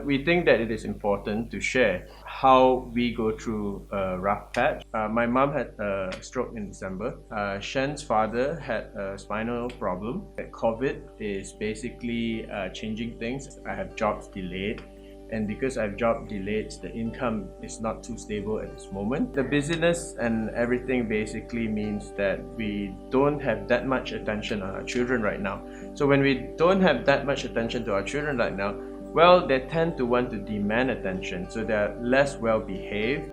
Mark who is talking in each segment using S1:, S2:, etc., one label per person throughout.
S1: We think that it is important to share how we go through a rough patch. My mom had a stroke in December. Shen's father had a spinal problem. COVID is basically changing things. I have jobs delayed, and because I've job delayed, the income is not too stable at this moment. The busyness and everything basically means that we don't have that much attention on our children right now. So when we don't have that much attention to our children right now, well, they tend to want to demand attention, so they're less well behaved.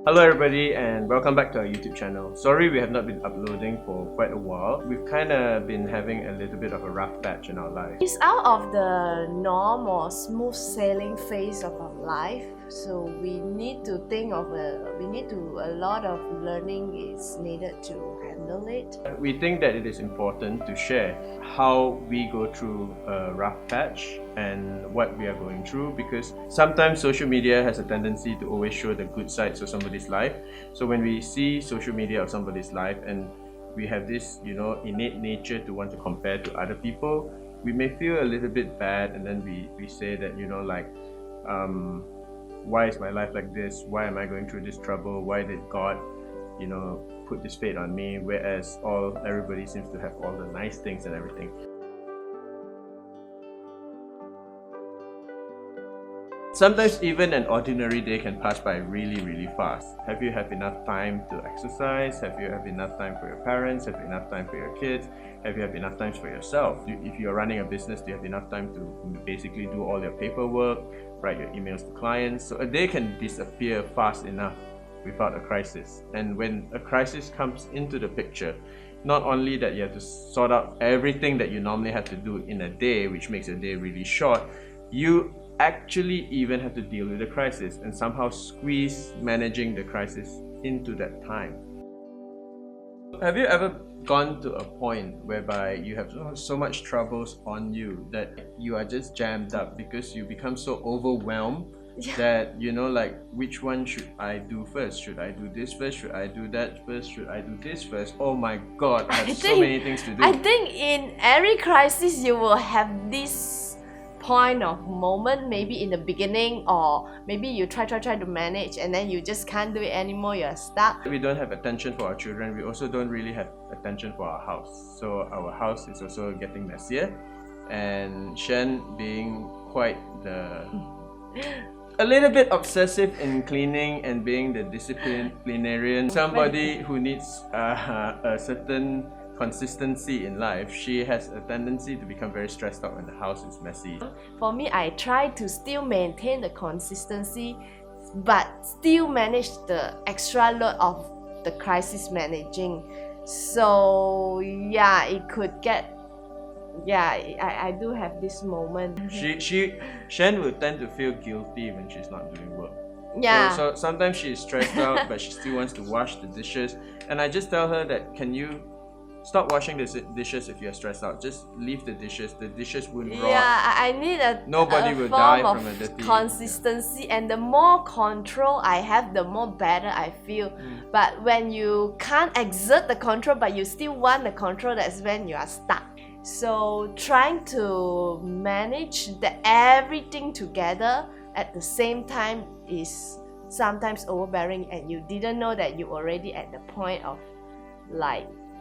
S1: Hello everybody and welcome back to our YouTube channel. Sorry we have not been uploading for quite a while. We've kind of been having a little bit of a rough patch in our life.
S2: It's out of the norm or smooth sailing phase of our life, so we need to think of a lot of learning is needed to handle it.
S1: We think that it is important to share how we go through a rough patch and what we are going through, because sometimes social media has a tendency to always show the good sides of somebody's life. So when we see social media of somebody's life and we have this, innate nature to want to compare to other people, we may feel a little bit bad, and then we say that, why is my life like this? Why am I going through this trouble? Why did God, put this fate on me? Whereas everybody seems to have all the nice things and everything. Sometimes even an ordinary day can pass by really, really fast. Have you had enough time to exercise? Have you had enough time for your parents? Have you enough time for your kids? Have you had enough time for yourself? If you're running a business, do you have enough time to basically do all your paperwork, write your emails to clients? So a day can disappear fast enough without a crisis. And when a crisis comes into the picture, not only that you have to sort out everything that you normally have to do in a day, which makes a day really short, you actually even have to deal with the crisis and somehow squeeze managing the crisis into that time. Have you ever gone to a point whereby you have so much troubles on you that you are just jammed up because you become so overwhelmed that which one should I do first? Should I do this first? Should I do that first? Should I do this first? Oh my god, I have so many things to do.
S2: I think in every crisis you will have this point of moment, maybe in the beginning, or maybe you try to manage and then you just can't do it anymore, you're stuck.
S1: We don't have attention for our children. We also don't really have attention for our house. So our house is also getting messier, and Shen being quite a little bit obsessive in cleaning and being the disciplinarian, somebody who needs a certain consistency in life. She has a tendency to become very stressed out when the house is messy.
S2: For me, I try to still maintain the consistency but still manage the extra load of the crisis managing. So yeah, it could get, I do have this moment.
S1: Shen will tend to feel guilty when she's not doing work.
S2: Yeah.
S1: So sometimes she's stressed out but she still wants to wash the dishes, and I just tell her that, can you stop washing the dishes if you're stressed out? Just leave the dishes won't rot.
S2: Yeah, I need
S1: Nobody will die from a dirty
S2: consistency, and the more control I have, the more better I feel. But when you can't exert the control but you still want the control, that's when you are stuck. So trying to manage everything together at the same time is sometimes overbearing, and you didn't know that you're already at the point of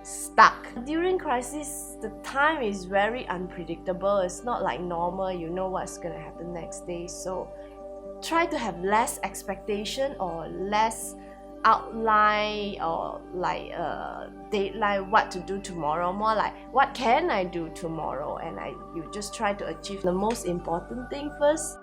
S2: stuck. During crisis, the time is very unpredictable. It's not like normal, you know what's gonna happen next day. So try to have less expectation or less outline or deadline what to do tomorrow, more like what can I do tomorrow, and you just try to achieve the most important thing first,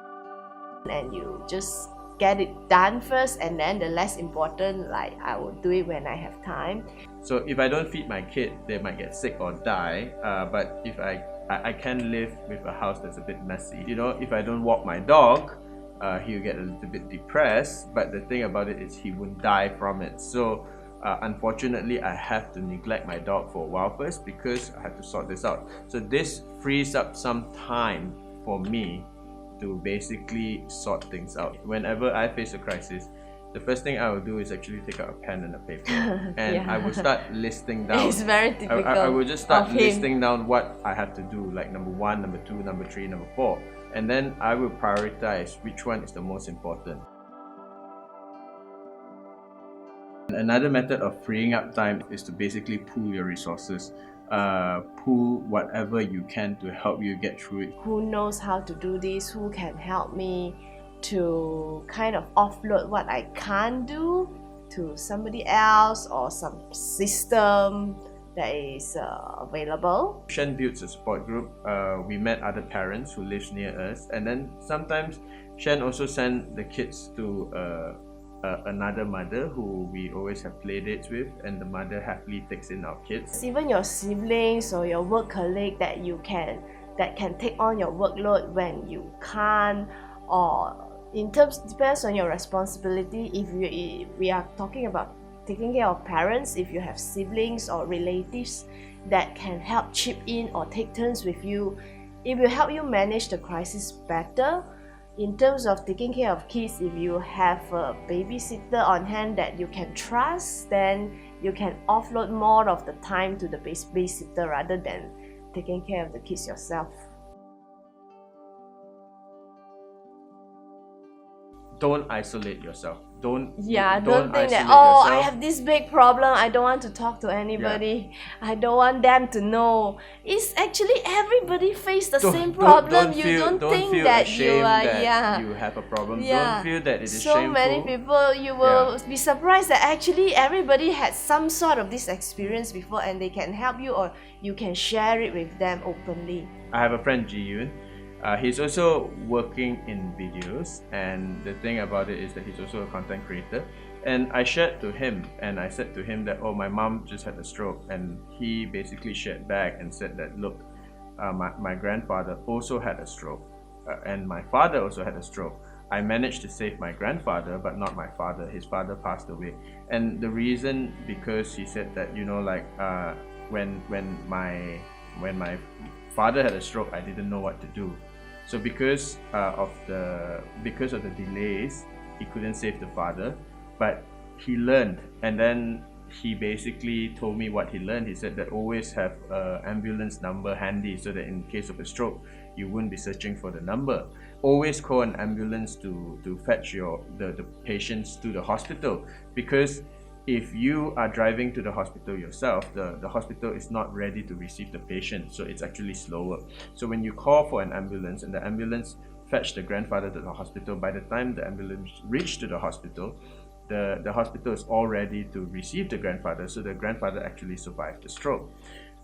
S2: and you just get it done first, and then the less important, I will do it when I have time.
S1: So if I don't feed my kid, they might get sick or die, but if I can live with a house that's a bit messy. If I don't walk my dog, he'll get a little bit depressed, but the thing about it is he won't die from it. So unfortunately, I have to neglect my dog for a while first because I have to sort this out. So this frees up some time for me to basically sort things out. Whenever I face a crisis, the first thing I will do is actually take out a pen and a paper, and I will start listing down.
S2: It's very typical.
S1: I will just start
S2: of him.
S1: listing down what I have to do, like number 1, number 2, number 3, number 4, and then I will prioritize which one is the most important. Another method of freeing up time is to basically pool your resources. Pool whatever you can to help you get through it.
S2: Who knows how to do this? Who can help me to kind of offload what I can't do to somebody else or some system that is available?
S1: Shen builds a support group. We met other parents who live near us, and then sometimes Shen also send the kids to another mother who we always have play dates with, and the mother happily takes in our kids.
S2: Even your siblings or your work colleague that can take on your workload when you can't, or in terms, depends on your responsibility. If we are talking about taking care of parents, if you have siblings or relatives that can help chip in or take turns with you, it will help you manage the crisis better. In terms of taking care of kids, if you have a babysitter on hand that you can trust, then you can offload more of the time to the babysitter rather than taking care of the kids yourself.
S1: Don't isolate yourself. Don't think that,
S2: oh, I have this big problem, I don't want to talk to anybody, I don't want them to know. It's actually everybody face the same problem.
S1: Don't
S2: you
S1: feel
S2: think that you are
S1: that you have a problem. Don't feel that it is
S2: so
S1: shameful.
S2: many people, you will be surprised that actually everybody had some sort of this experience before, and they can help you, or you can share it with them openly.
S1: I have a friend, Ji Yun. He's also working in videos, and the thing about it is that he's also a content creator. And I shared to him, and I said to him that, oh, my mom just had a stroke, and he basically shared back and said that, look, my grandfather also had a stroke, and my father also had a stroke. I managed to save my grandfather, but not my father. His father passed away. And the reason, because he said that, you know, like when my father had a stroke, I didn't know what to do. So because of the delays, he couldn't save the father, but he learned, and then he basically told me what he learned. He said that always have an ambulance number handy, so that in case of a stroke, you wouldn't be searching for the number. Always call an ambulance to fetch the patients to the hospital, because if you are driving to the hospital yourself, the hospital is not ready to receive the patient, so it's actually slower. So when you call for an ambulance and the ambulance fetch the grandfather to the hospital, by the time the ambulance reached to the hospital, the hospital is all ready to receive the grandfather, so the grandfather actually survived the stroke.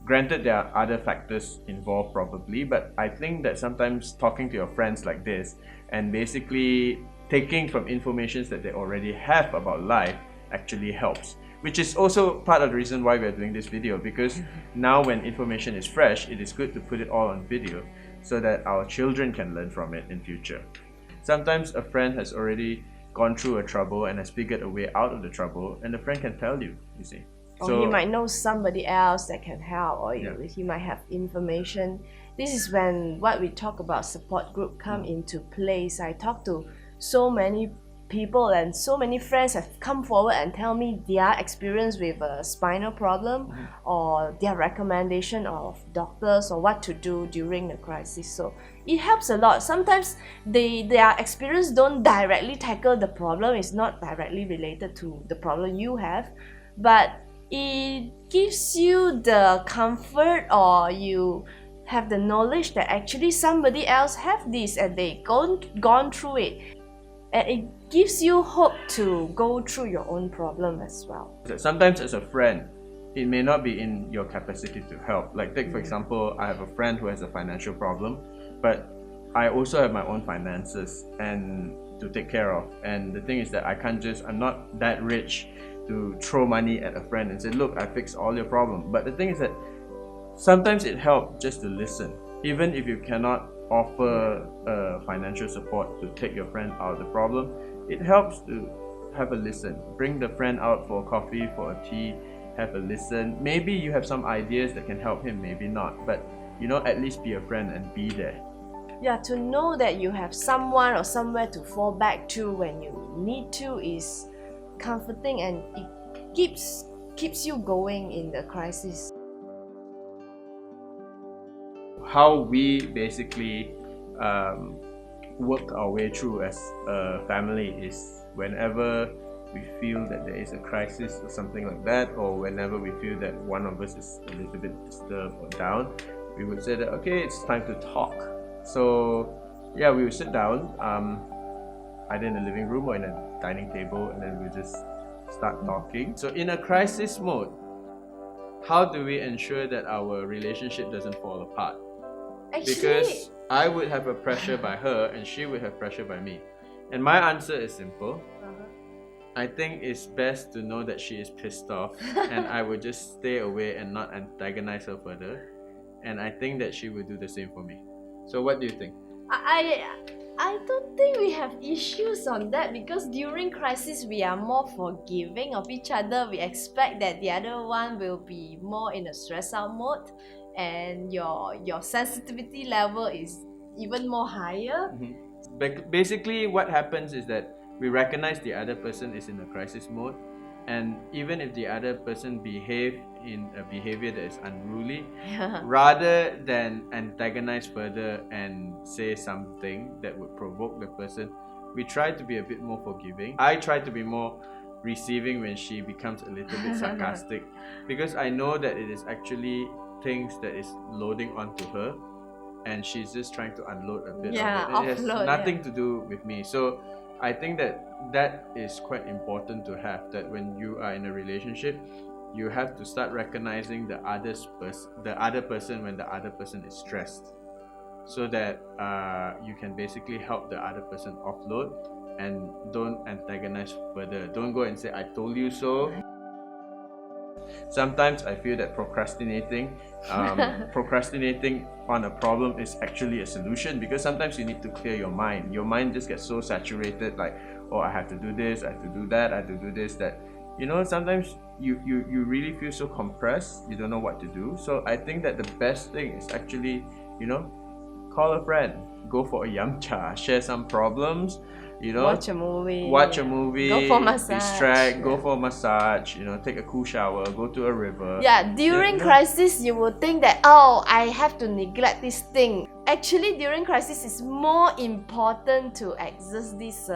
S1: Granted, there are other factors involved probably, but I think that sometimes talking to your friends like this and basically taking from information that they already have about life actually helps, which is also part of the reason why we're doing this video, because now when information is fresh, it is good to put it all on video so that our children can learn from it in future. Sometimes a friend has already gone through a trouble and has figured a way out of the trouble, and the friend can tell you see.
S2: Or he might know somebody else that can help, or he might have information. This is when what we talk about support group come into place. I talk to so many people, and so many friends have come forward and tell me their experience with a spinal problem, or their recommendation of doctors or what to do during the crisis. So it helps a lot. Sometimes their experience don't directly tackle the problem, it's not directly related to the problem you have, but it gives you the comfort, or you have the knowledge that actually somebody else have this and they gone through it, and it gives you hope to go through your own problem as well.
S1: Sometimes as a friend, it may not be in your capacity to help. Like take for example, I have a friend who has a financial problem, but I also have my own finances and to take care of. And the thing is that I'm not that rich to throw money at a friend and say, look, I fixed all your problem. But the thing is that sometimes it helps just to listen. Even if you cannot offer financial support to take your friend out of the problem, it helps to have a listen. Bring the friend out for a coffee, for a tea, have a listen. Maybe you have some ideas that can help him, maybe not, but you know, at least be a friend and be there.
S2: Yeah, to know that you have someone or somewhere to fall back to when you need to is comforting and it keeps you going in the crisis.
S1: How we basically work our way through as a family is whenever we feel that there is a crisis or something like that, or whenever we feel that one of us is a little bit disturbed or down, we would say that okay, it's time to talk. So yeah, we would sit down either in the living room or in a dining table, and then we just start talking. So in a crisis mode, how do we ensure that our relationship doesn't fall apart?
S2: Actually,
S1: Because I would have a pressure by her and she would have pressure by me. And my answer is simple. I think it's best to know that she is pissed off and I would just stay away and not antagonize her further. And I think that she would do the same for me. So what do you think?
S2: I don't think we have issues on that, because during crisis we are more forgiving of each other. We expect that the other one will be more in a stress out mode, and your sensitivity level is even more higher.
S1: Basically, what happens is that we recognize the other person is in a crisis mode, and even if the other person behave in a behavior that is unruly, rather than antagonize further and say something that would provoke the person, we try to be a bit more forgiving. I try to be more receiving when she becomes a little bit sarcastic, because I know that it is actually things that is loading onto her and she's just trying to unload a bit of it. It has nothing to do with me. So I think that is quite important to have, that when you are in a relationship, you have to start recognizing the other person when the other person is stressed, so that you can basically help the other person offload and don't antagonize further. Don't go and say, I told you so. Sometimes I feel that procrastinating on a problem is actually a solution, because sometimes you need to clear your mind. Your mind just gets so saturated, like, oh, I have to do this, I have to do that, I have to do this, that, you know, sometimes you really feel so compressed, you don't know what to do. So I think that the best thing is actually, you know, call a friend, go for a yum cha, share some problems, you know,
S2: watch a movie,
S1: go
S2: for massage,
S1: distract, go for a massage, you know, take a cool shower, go to a river.
S2: During crisis you would think that, oh, I have to neglect this thing. Actually, during crisis it's more important to exert this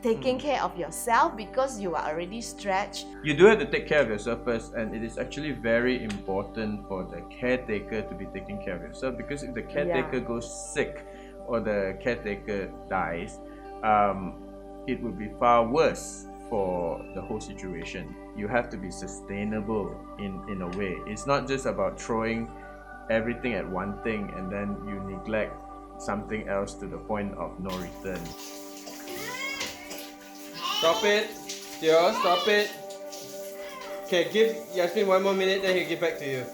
S2: taking care of yourself, because you are already stretched.
S1: You do have to take care of yourself first, and it is actually very important for the caretaker to be taking care of yourself, because if the caretaker goes sick or the caretaker dies, it would be far worse for the whole situation. You have to be sustainable in a way. It's not just about throwing everything at one thing and then you neglect something else to the point of no return. Stop it! Theo, stop it! Okay, give Yasmin 1 more minute, then he'll get back to you.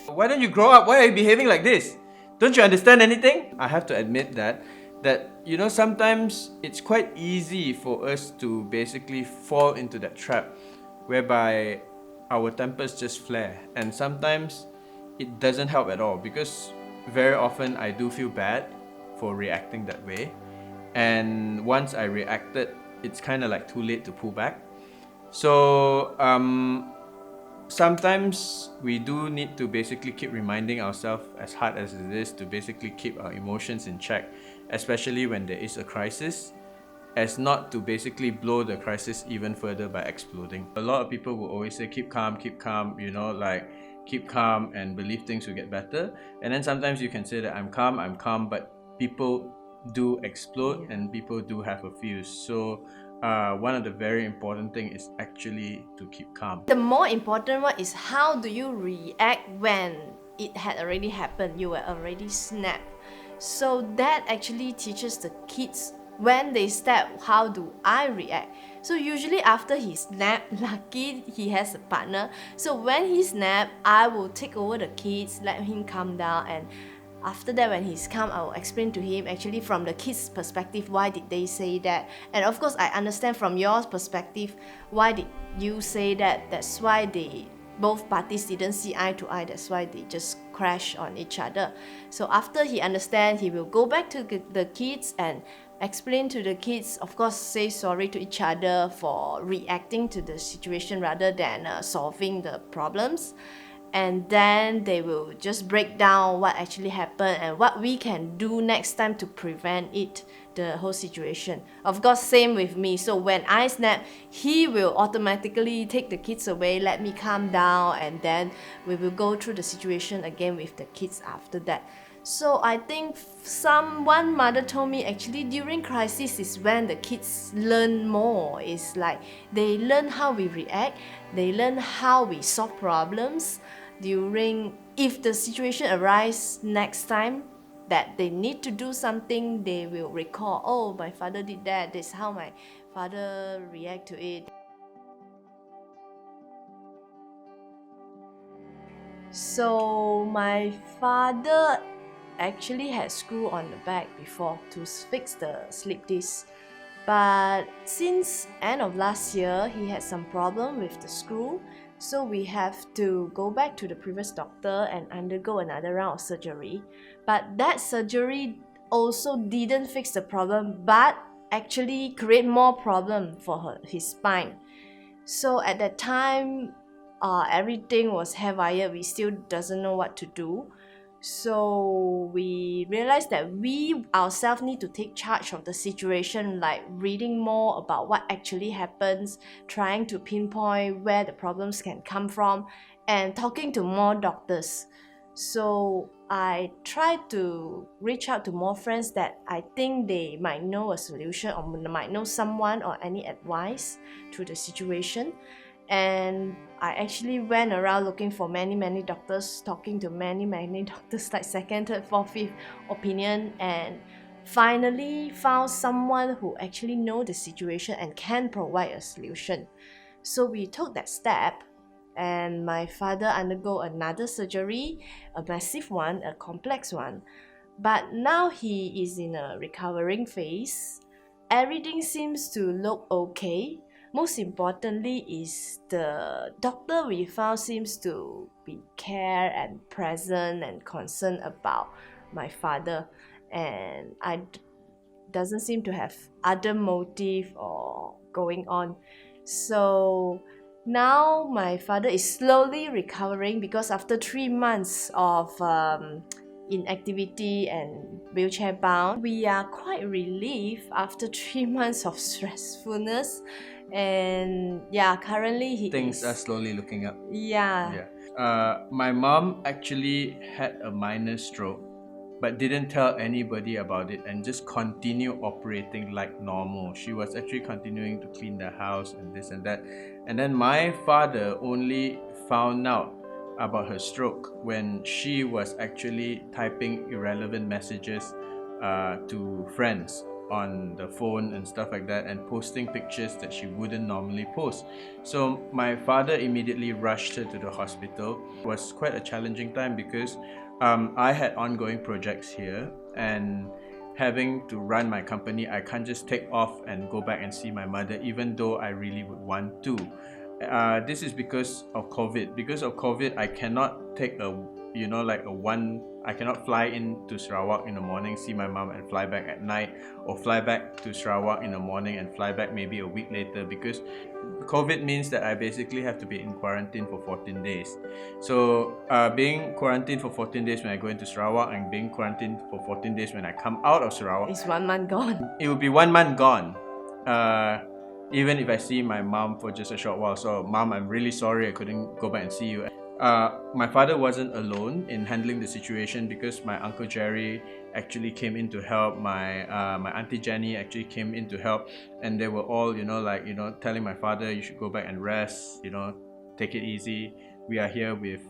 S1: Why don't you grow up? Why are you behaving like this? Don't you understand anything? I have to admit that you know, sometimes it's quite easy for us to basically fall into that trap whereby our tempers just flare, and sometimes it doesn't help at all, because very often I do feel bad for reacting that way, and once I reacted, it's kind of like too late to pull back. So sometimes we do need to basically keep reminding ourselves, as hard as it is, to basically keep our emotions in check, especially when there is a crisis, as not to basically blow the crisis even further by exploding. A lot of people will always say, keep calm, you know, like, keep calm and believe things will get better. And then sometimes you can say that I'm calm, but people do explode and people do have a fuse. So one of the very important thing is actually to keep calm.
S2: The more important one is, how do you react when it had already happened, you were already snapped. So that actually teaches the kids, when they step, how do I react? So usually after he snapped, lucky he has a partner, so when he snapped, I will take over the kids, let him calm down, and after that, when he's calm, I will explain to him actually from the kids' perspective, why did they say that, and of course I understand from your perspective, why did you say that, that's why they both parties didn't see eye to eye, that's why they just crash on each other. So after he understands, he will go back to the kids and explain to the kids, of course say sorry to each other for reacting to the situation rather than solving the problems. And then they will just break down what actually happened and what we can do next time to prevent it, the whole situation. Of course, same with me. So when I snap, he will automatically take the kids away, let me calm down, and then we will go through the situation again with the kids after that. So I think one mother told me actually during crisis is when the kids learn more. It's like they learn how we react, they learn how we solve problems. If the situation arises next time that they need to do something, they will recall, oh, my father did that, this is how my father react to it. So my father actually had screw on the back before to fix the slip disc, but since end of last year he had some problem with the screw, so we have to go back to the previous doctor and undergo another round of surgery. But that surgery also didn't fix the problem, but actually create more problem for his spine. So at that time everything was haywire, we still doesn't know what to do. So we realized that we ourselves need to take charge of the situation, like reading more about what actually happens, trying to pinpoint where the problems can come from, and talking to more doctors. So I tried to reach out to more friends that I think they might know a solution or might know someone or any advice to the situation. And I actually went around looking for many doctors, talking to many doctors, like second, third, fourth, fifth opinion, and finally found someone who actually know the situation and can provide a solution. So we took that step, and my father undergo another surgery, a massive one, a complex one. But now he is in a recovering phase. Everything seems to look okay. Most importantly is the doctor we found seems to be care and present and concerned about my father, and doesn't seem to have other motive or going on. So now my father is slowly recovering, because after 3 months of inactivity and wheelchair bound, we are quite relieved after 3 months of stressfulness. And yeah, currently
S1: Things are slowly looking up.
S2: Yeah.
S1: My mom actually had a minor stroke, but didn't tell anybody about it and just continue operating like normal. She was actually continuing to clean the house and this and that. And then my father only found out about her stroke when she was actually typing irrelevant messages to friends on the phone and stuff like that, and posting pictures that she wouldn't normally post. So my father immediately rushed her to the hospital. It was quite a challenging time because I had ongoing projects here, and having to run my company, I can't just take off and go back and see my mother, even though I really would want to. This is because of COVID. Because of COVID, I cannot take I cannot fly into Sarawak in the morning, see my mom, and fly back at night, or fly back to Sarawak in the morning and fly back maybe a week later, because COVID means that I basically have to be in quarantine for 14 days. So being quarantined for 14 days when I go into Sarawak, and being quarantined for 14 days when I come out of Sarawak,
S2: it's 1 month gone.
S1: It will be 1 month gone. Even if I see my mom for just a short while. So mom, I'm really sorry I couldn't go back and see you. My father wasn't alone in handling the situation, because my uncle Jerry actually came in to help. My auntie Jenny actually came in to help, and they were all telling my father, you should go back and rest, take it easy. We are here with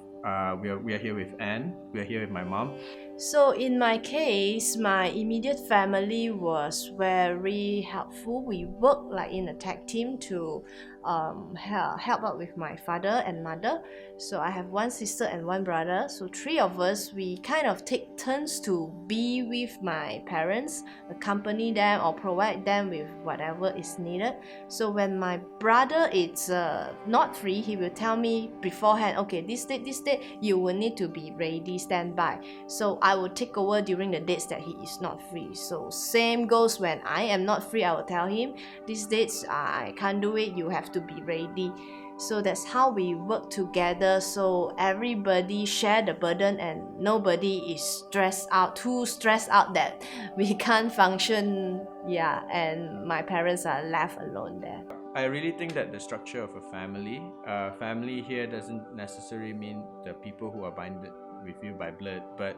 S1: we are here with Anne. We are here with my mom.
S2: So in my case, my immediate family was very helpful. We worked like in a tag team to help out with my father and mother. So I have one sister and one brother. So three of us, we kind of take turns to be with my parents, accompany them or provide them with whatever is needed. So when my brother is not free, he will tell me beforehand, okay, this date, you will need to be ready, stand by. So I will take over during the dates that he is not free. So same goes when I am not free, I will tell him, these dates I can't do it, you have to be ready. So that's how we work together, so everybody share the burden and nobody is too stressed out that we can't function. Yeah, and my parents are left alone there.
S1: I really think that the structure of a family here doesn't necessarily mean the people who are binded with you by blood, but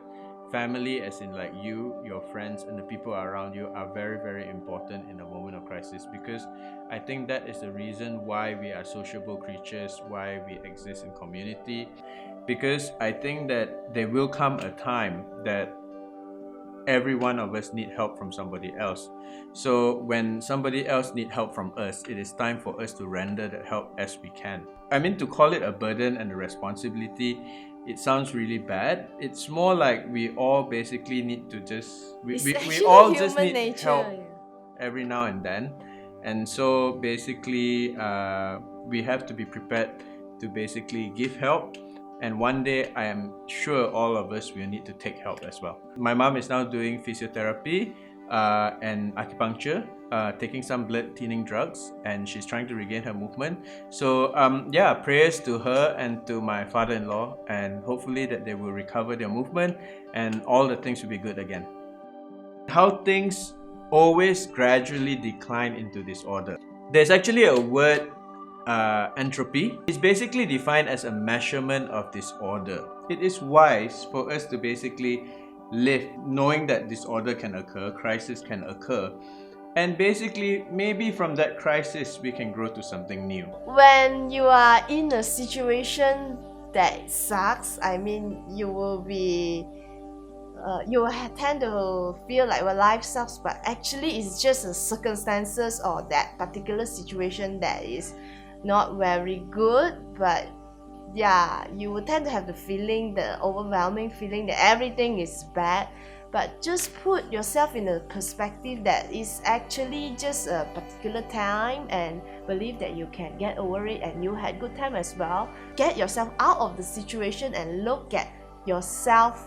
S1: family as in like you, your friends, and the people around you are very, very important in a moment of crisis, because I think that is the reason why we are sociable creatures, why we exist in community, because I think that there will come a time that every one of us need help from somebody else. So when somebody else need help from us, it is time for us to render that help as we can. I mean, to call it a burden and a responsibility, it sounds really bad. It's more like we all basically need to just we all just need
S2: nature,
S1: help
S2: yeah.
S1: every now and then. And so basically we have to be prepared to basically give help. And one day, I am sure all of us will need to take help as well. My mom is now doing physiotherapy and acupuncture, taking some blood thinning drugs, and she's trying to regain her movement. So yeah, prayers to her and to my father-in-law, and hopefully that they will recover their movement and all the things will be good again. How things always gradually decline into disorder. There's actually a word, entropy. It's basically defined as a measurement of disorder. It is wise for us to basically live knowing that disorder can occur, crisis can occur, and basically maybe from that crisis we can grow to something new.
S2: When you are in a situation that sucks, I mean, you will be you tend to feel like, well, life sucks, but actually it's just the circumstances or that particular situation that is not very good. But yeah, you will tend to have the feeling, the overwhelming feeling that everything is bad. But just put yourself in a perspective that is actually just a particular time, and believe that you can get over it and you had good time as well. Get yourself out of the situation and look at yourself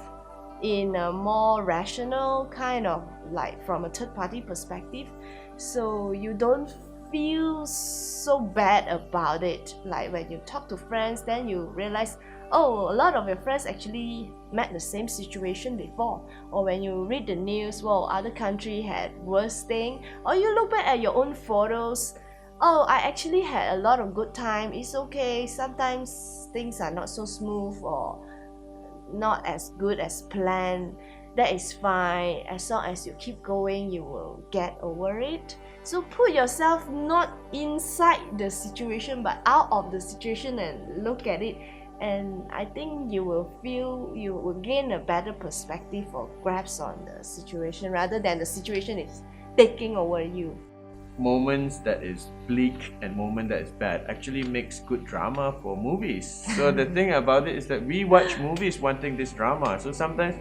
S2: in a more rational kind of, like from a third party perspective, so you don't feel so bad about it. Like when you talk to friends, then you realize, oh, a lot of your friends actually met the same situation before. Or when you read the news, well, other country had worse thing. Or you look back at your own photos, oh, I actually had a lot of good time. It's okay, sometimes things are not so smooth or not as good as planned. That is fine. As long as you keep going, you will get over it. So put yourself not inside the situation but out of the situation and look at it, and I think you will gain a better perspective or grasp on the situation rather than the situation is taking over you.
S1: Moments that is bleak and moment that is bad actually makes good drama for movies. So the thing about it is that we watch movies wanting this drama. So sometimes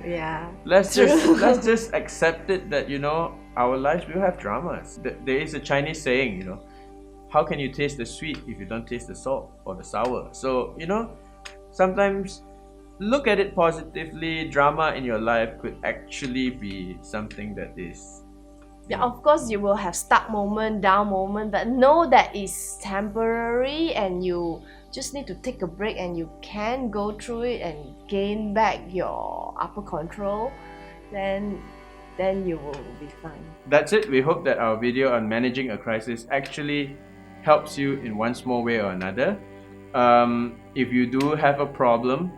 S1: let's just accept it that, you know, our lives will have dramas. There is a Chinese saying, you know, how can you taste the sweet if you don't taste the salt or the sour? So, you know, sometimes look at it positively. Drama in your life could actually be something that is,
S2: yeah, of course you will have stuck moment, down moment, but know that it's temporary and you just need to take a break and you can go through it and gain back your upper control. Then you will be fine.
S1: That's it. We hope that our video on managing a crisis actually helps you in one small way or another. If you do have a problem,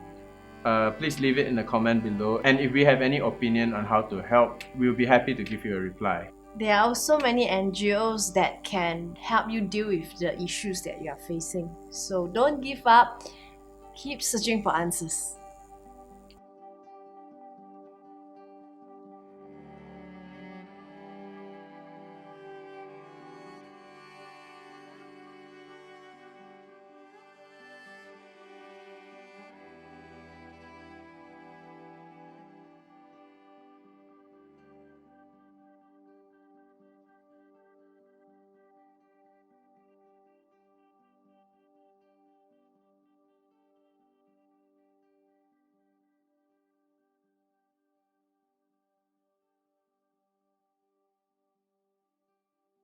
S1: please leave it in the comment below. And if we have any opinion on how to help, we'll be happy to give you a reply.
S2: There are also many NGOs that can help you deal with the issues that you are facing. So don't give up. Keep searching for answers.